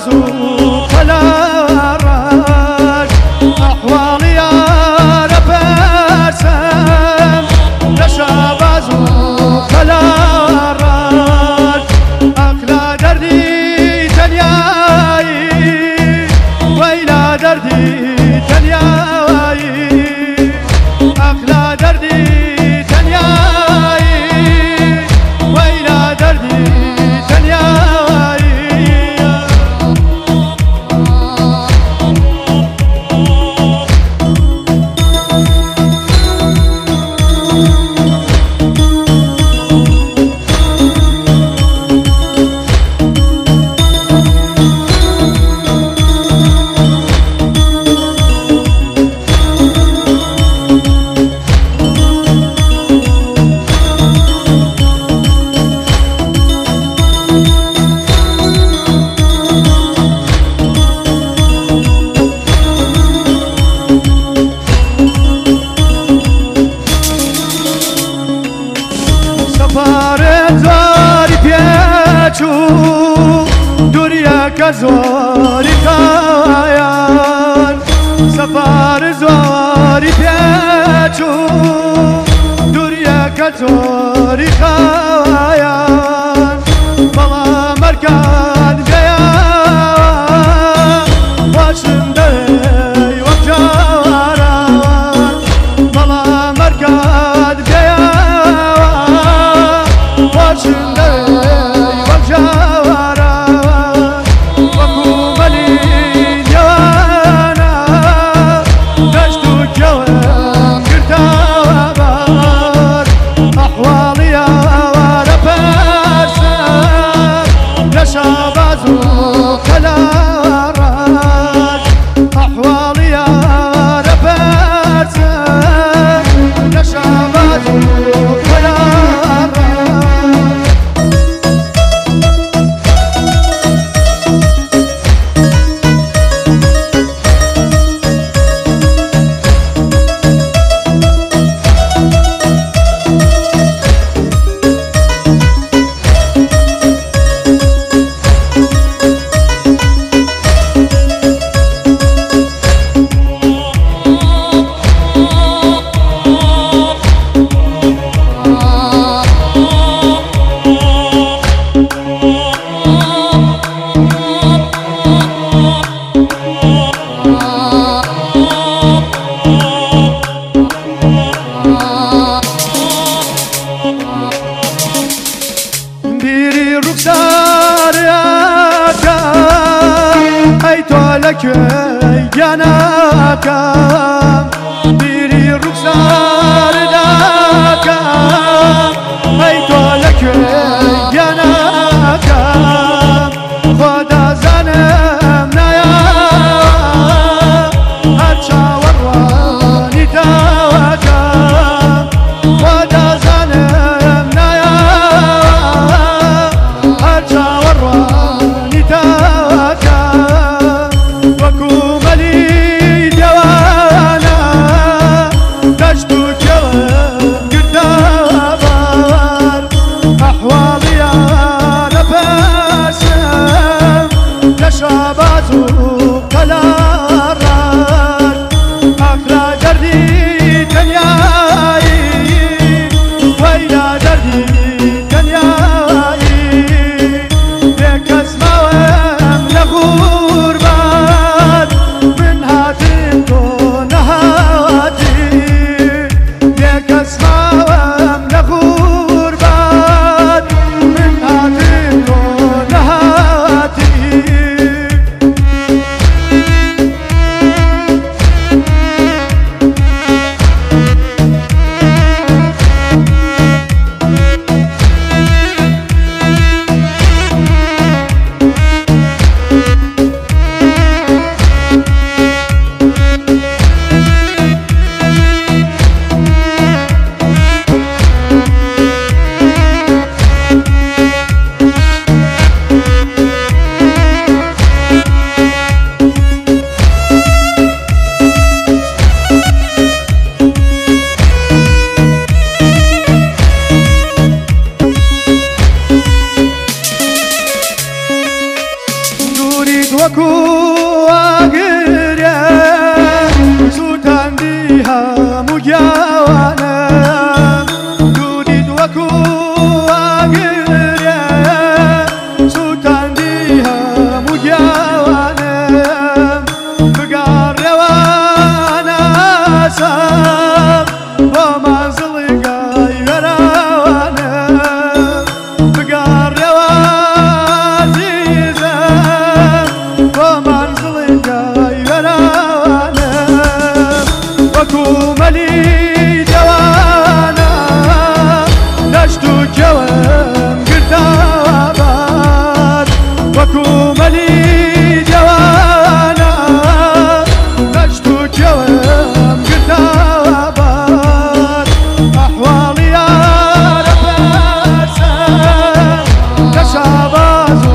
شاباز وخلاراج أحوالي يا رباسم لشاباز وخلاراج أكلا دردي تنياي ويلا دردي تنياي أكلا دردي تنياي ويلا دردي تنياي زاری پیچو دوریا کزاری کایان سفر زاری پیچو دوریا کزاری کایان بلا مرکان گیا واشنده وجاران بلا مرکان گیا واشنده وجاران وكوملي جوانا دشتو جوان كرتابار أحوالي يا رباسم لشاباز وخلاراج أحوالي يا رباسم لشاباز وخلاراج بیری رخسار آکم ای تولک جناکم بیری رخسار آکم ای تولک جناکم خدا زنم نیا هر چاوروانی تاکم خدا زنم نیا وكوملي جوان وەکو ئاگرێ سووتاندی هەموو گیاوانم دوودیت وەکو ئاگرێ سووتاندی هەموو گیاوانم بگاڕێوە ناسم بۆ مازڵی گای وەراوانم بگاڕێوە عەزیزم بۆ مازڵی گای وەراوانم وەکو مەلی جەوانم دەشت و کێوم گرتاوە باد وەکو مەلی جەوانم دەشت و کێوم گرتاوە باد ئەحواڵی یارە پەرسە کە شاباز و